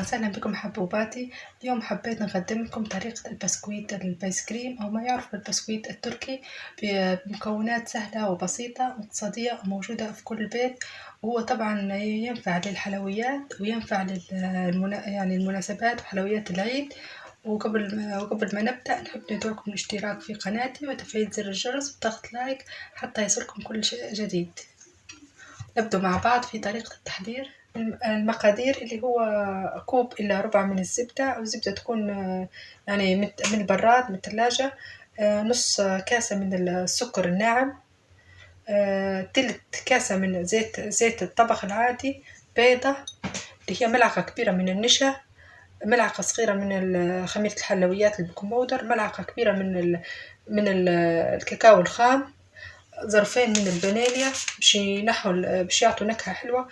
وسهلا بكم حبوباتي. اليوم حبيت نقدم لكم طريقة البسكويت البايس كريم أو ما يعرف البسكويت التركي بمكونات سهلة وبسيطة واقتصادية وموجودة في كل بيت. وهو طبعا ينفع للحلويات وينفع يعني المناسبات وحلويات العيد. وقبل ما نبدأ نحب ندعوكم الاشتراك في قناتي وتفعيل زر الجرس وضغط لايك حتى يصلكم كل شيء جديد. نبدأ مع بعض في طريقة التحضير. المقادير اللي هو كوب إلا ربع من الزبدة، أو الزبدة تكون يعني من البراد من الثلاجة. نص كاسة من السكر الناعم، تلت كاسة من زيت الطبخ العادي، بيضة اللي هي ملعقة كبيرة من النشا، ملعقة صغيرة من خميرة الحلويات البيكنج باودر، ملعقة كبيرة من الكاكاو الخام، ظرفين من الفانيليا باش يعطوا نكهة حلوة،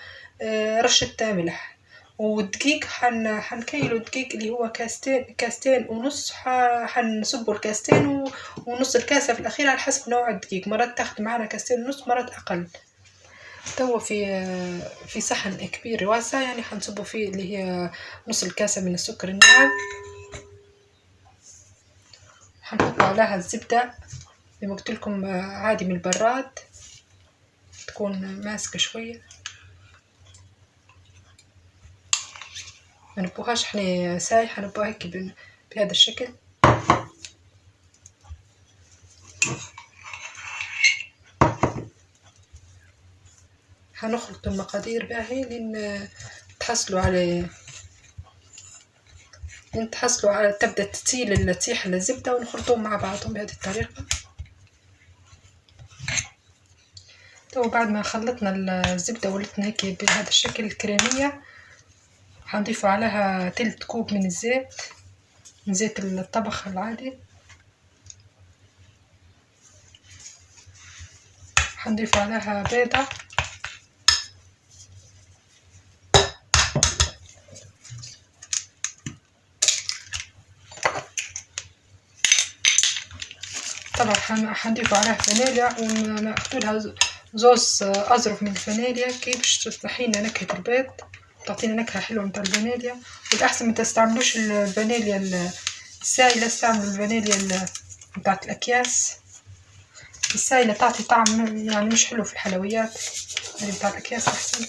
رشة ملح. والدقيق حنكيلو دقيق اللي هو كاستين ونص، حنصبوا الكاستين ونص الكاسة في الأخير على حسب نوع الدقيق، مرات تاخد معنا كاستين ونص مرات أقل. توا في صحن كبير واسع يعني حنصبوا فيه اللي هي نص الكاسة من السكر الناعم، حنحط عليها الزبدة زي ما قلت لكم عادي من البراد تكون ماسكة شوية، ما نبوهاش احنا سايحة، نبوها هيك بهذا الشكل. هنخلط المقادير باهي لين تحصلوا على تبدأ تسيح الزبدة، ونخلطهم مع بعضهم بهذه الطريقة. تو بعد ما خلطنا الزبدة ولتنا هيك بهذا الشكل الكريمية، حنضيفوا عليها تلت كوب من زيت الطبخ العادي، حنضيف عليها بيضة، طبعا حنضيف عليها فانيليا، وناخدولها زوز أظرف من الفانيليا كي باش تصلحينا نكهة البيض، تعطينا نكهة حلوة متاع الفانيليا. والأحسن ما تستعملوش الفانيليا السائلة، استعملوا الفانيليا متاعت الأكياس، السائلة تعطي طعم يعني مش حلو في الحلويات، اللي متاع الأكياس أحسن.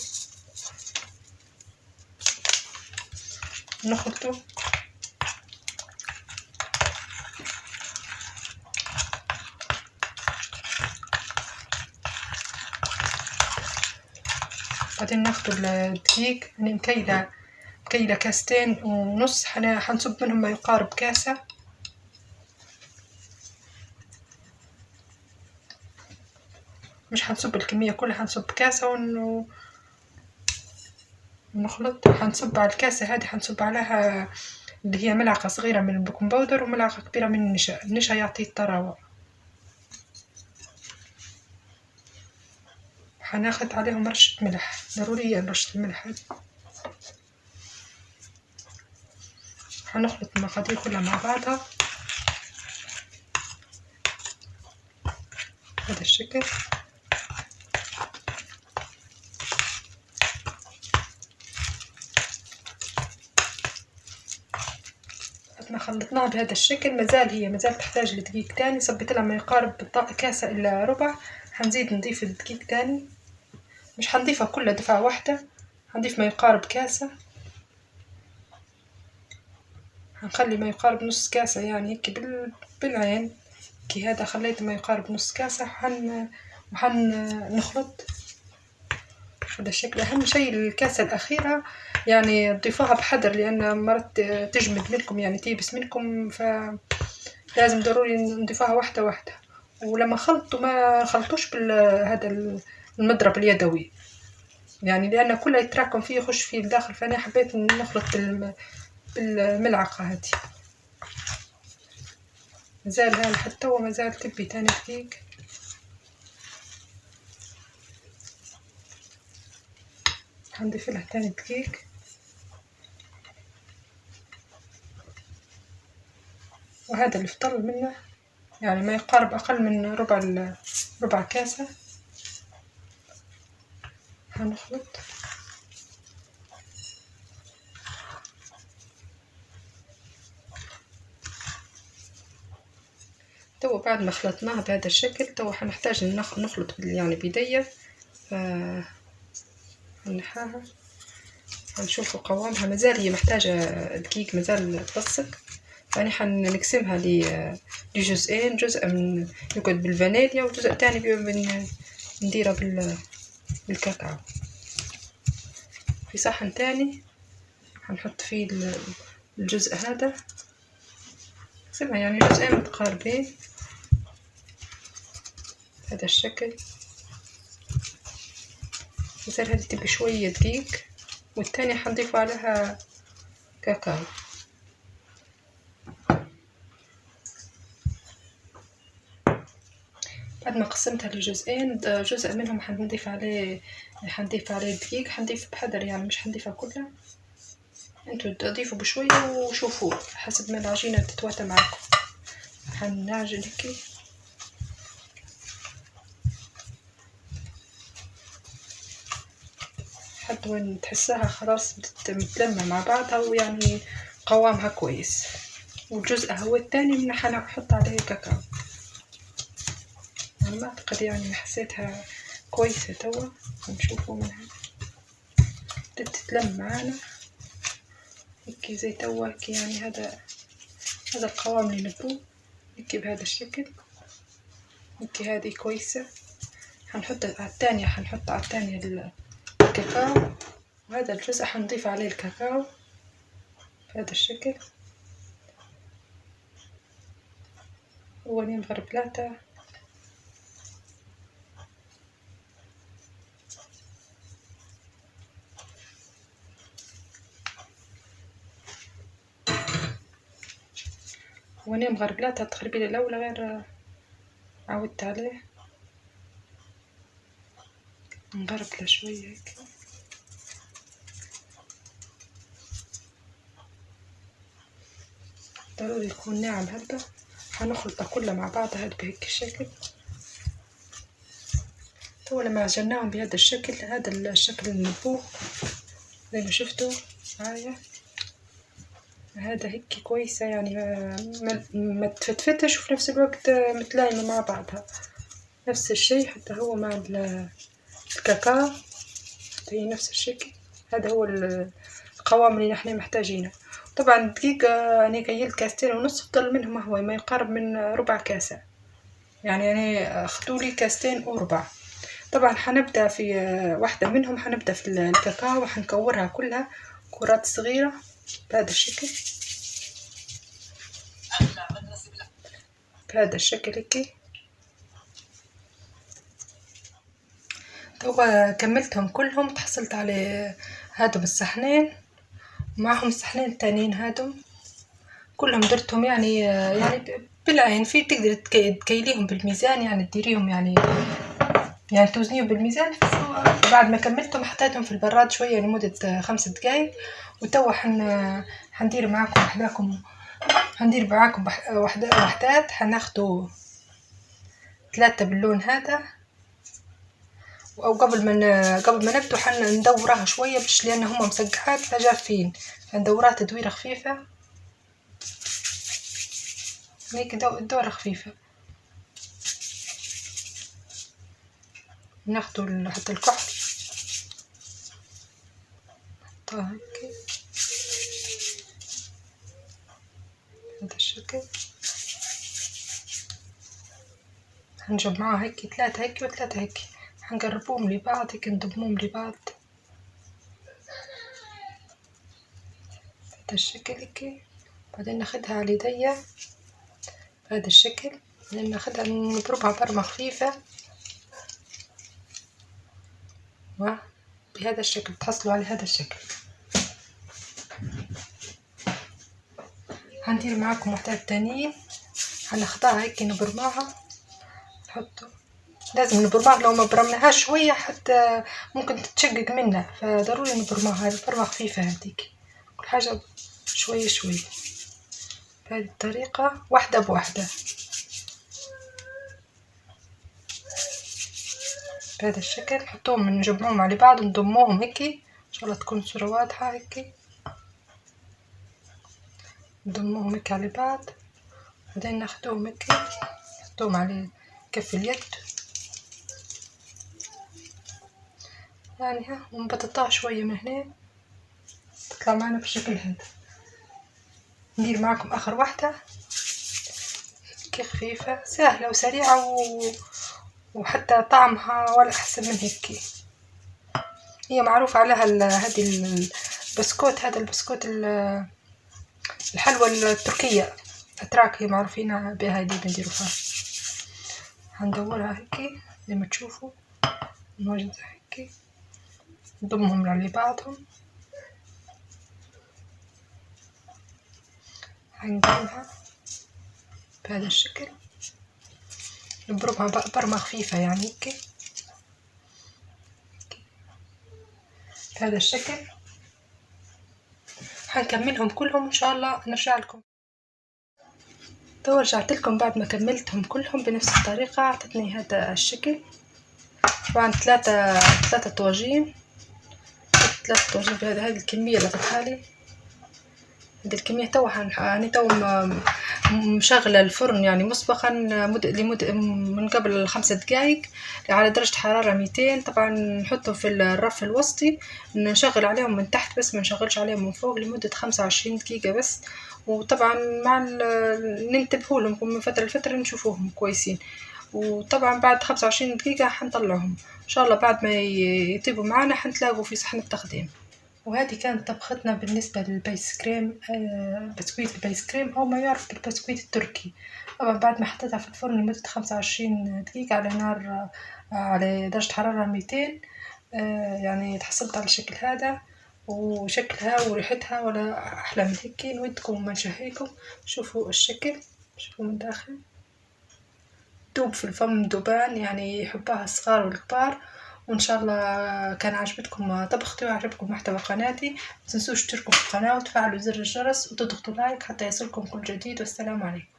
نخلطو بعدين ناخدو الدقيق، يعني مكيلة كاستين ونص، حنصب منهم ما يقارب كاسة، مش حنصب الكمية كلها، حنصب كاسة ونخلط. حنصب على الكاسة هذه حنصب عليها اللي هي ملعقة صغيرة من البيكنج باودر وملعقة كبيرة من النشا يعطي الطراوة. حناخد عليهم رشة ملح، ضرورية رشة الملح هذه. حنخلط المقادير كلها مع بعضها بهذا الشكل. ما خلطناها بهذا الشكل مازال تحتاج لدقيق تاني، صبيت لها ما يقارب كاسة إلا ربع. حنزيد نضيف الدقيق تاني، مش حنضيفها كلها دفعة واحدة، حنضيف ما يقارب كاسة، حنخلي ما يقارب نص كاسة يعني هيك بالعين كي هذا خليت ما يقارب نص كاسة. نخلط هذا الشكل. أهم شيء الكاسة الأخيرة يعني تضيفوها بحذر، لأن مرات تجمد منكم يعني تيبس منكم، فلازم ضروري نضيفوها واحدة واحدة. ولما خلطوا ما خلطوش هذا المضرب اليدوي، يعني لأن كله يتراكم فيه يخش فيه الداخل، فأنا حبيت نخلط بالملعقة هذه. مازال هذا حتى هو مازال تبي تاني دقيق. حنضيف لها تاني دقيق، وهذا اللي فضل منه يعني ما يقارب أقل من ربع كاسة. هنخلط تو بعد ما خلطناها بهذا الشكل تو حنحتاج نخلط يعني بيديا. نحاها هنشوفوا قوامها، مازال هي محتاجة دقيق، مازال تلصق. يعني حنقسمها لجزئين، جزء من يقعد بالفانيليا وجزء تاني نديره بالكاكاو. في صحن تاني حنحط فيه الجزء هذا، نقسمها يعني جزئين متقاربين هذا الشكل. مازال هذه تبي شوية دقيق، والتانية حنضيف عليها كاكاو. بعد ما قسمتها لجزئين، جزء منهم حنضيف عليه دقيق، حنضيف بحذر يعني مش حنضيفها كلها، انتوا تضيفوا بشوية وشوفوا حسب ما العجينة تتواتى معاكم. حنعجن هيك حتى وين تحسها خلاص متلمة مع بعضها ويعني قوامها كويس. والجزء هو الثاني من حنحط عليه كاكاو. أنا ما أعتقد يعني حسيتها كويسة توا، نشوفوا منها تتلم معانا هيك زي توا هيك. يعني هذا القوام اللي نبوه هيك بهذا الشكل هيك. هذه كويسة. حنحط على الثانية الكاكاو، وهذا الجزء حنضيف عليه الكاكاو بهذا الشكل. ونين غربلاتة تقريبا الأولى غير عودت عليه، نغربله شوية هيك. ضروري يكون ناعم هلبة. حنخلطها كلها مع بعضها بهيك الشكل. تو لما عجناهم بهذا الشكل، هذا الشكل اللي نبوه زي ما شفتوا معايا، هذا هيك كويسة يعني ما تفتفتش وفي نفس الوقت متلايمة مع بعضها. نفس الشيء حتى هو مع الكاكاو هي نفس الشكل. هذا هو القوام اللي نحن محتاجينه. طبعا دقيقة أنا كيلت 2.5 كاس، فضل منهم هو ما يقارب من ربع كاسة، يعني أنا أخذولي 2.25 كاس. طبعا حنبدأ في واحدة منهم، حنبدأ في الكاكاو وحنكورها كلها كرات صغيرة بهذا الشكل. بهذا الشكل هيك. تو كملتهم كلهم، تحصلت على هادم الصحنين معهم الصحنين التانيين هادم كلهم درتهم يعني بالعين. في تقدر تكيليهم بالميزان، يعني تديريهم يعني توزنيهم بالميزان. بعد ما كملتهم حطيتهم في البراد شوية لمدة 5 دقايق. وتوا حندير معاكم وحدات. حناخدوا 3 باللون هذا، او قبل ما نبدو ندورها شويه باش لان هما مسقعات فجافين، فندورها تدويره خفيفه هيك. دوره خفيفه. ناخدو حتى الكحل نحطها هيك بهذا الشكل. هنجمعها هيك 3 هيك و3 هيك، حنقربوهم لبعض هيك، نضموهم لبعض بهذا الشكل هيك. بعدين ناخدها على يديا بهذا الشكل، بعدين ناخدها نضربها برمة خفيفة بهذا الشكل. تحصلوا على هذا الشكل. هندير معاكم وحدات تانيين هناخدها هيك نبرماها. نحطو لازم نبرماها، لو ما برمناهاش شوية حتى ممكن تتشقق منا، فضروري نبرماها برمة خفيفة هذيك. كل حاجة شوية شوية بهذه الطريقة، واحدة بواحدة بهذا الشكل. نحطوهم نجمعوهم على بعض ونضموهم هيك ان شاء الله تكون الصورة واضحة هيك. نضموهم هيك على بعض، بعدين ناخدوهم هيك توم على كف اليد يعني ها، ونبططها شوية من هنا تطلع معنا بالشكل هذا. ندير معكم آخر واحدة كي خفيفة سهلة وسريعة وحتى طعمها ولا أحسن من هيك. هي معروف عليها هذه البسكوت، هذا البسكوت الحلوى التركية أتراك هي معروفين بها، هذه بنديرو فيها. هندورها هيك زي ما تشوفوا نوجدها هيك، نضمهم على بعضهم، هنقلبها بهذا الشكل، نبرمها برمة خفيفة يعني هيك بهذا الشكل. هنكملهم كلهم ان شاء الله نرجع لكم. تو رجعت لكم بعد ما كملتهم كلهم بنفس الطريقة، اعطتني هذا الشكل. طبعا ثلاثة طواجين بهذه الكمية اللي عطتها لي. هذه الكمية توها يعني تو مشغلة الفرن يعني مسبقا من قبل 5 دقايق على درجة حرارة 200. طبعا نحطهم في الرف الوسطي، نشغل عليهم من تحت بس ما نشغلش عليهم من فوق لمدة 25 دقيقة بس. وطبعا مع ننتبهوا لهم من فترة لفترة نشوفوهم كويسين. وطبعا بعد 25 دقيقة حنطلعهم ان شاء الله. بعد ما يطيبوا معنا حنتلاقوا في صحن التقديم. وهذه كانت طبختنا بالنسبة للبايس كريم، بسكويت البايس كريم أو ما يعرف بالبسكويت التركي. طبعا بعد ما حطيتها في الفرن لمدة 25 دقيقة على نار على درجة حرارة 200، يعني تحصلت على الشكل هذا وشكلها وريحتها ولا أحلى من هيك. نودكم وما نشهيكم شوفوا الشكل، شوفوا من داخل دوب في الفم ذوبان، يعني يحبها الصغار والكبار. وان شاء الله كان عجبتكم طبختي وعجبكم محتوى قناتي. متنسوش تشتركوا في القناة وتفعلوا زر الجرس وتضغطوا لايك حتى يصلكم كل جديد. والسلام عليكم.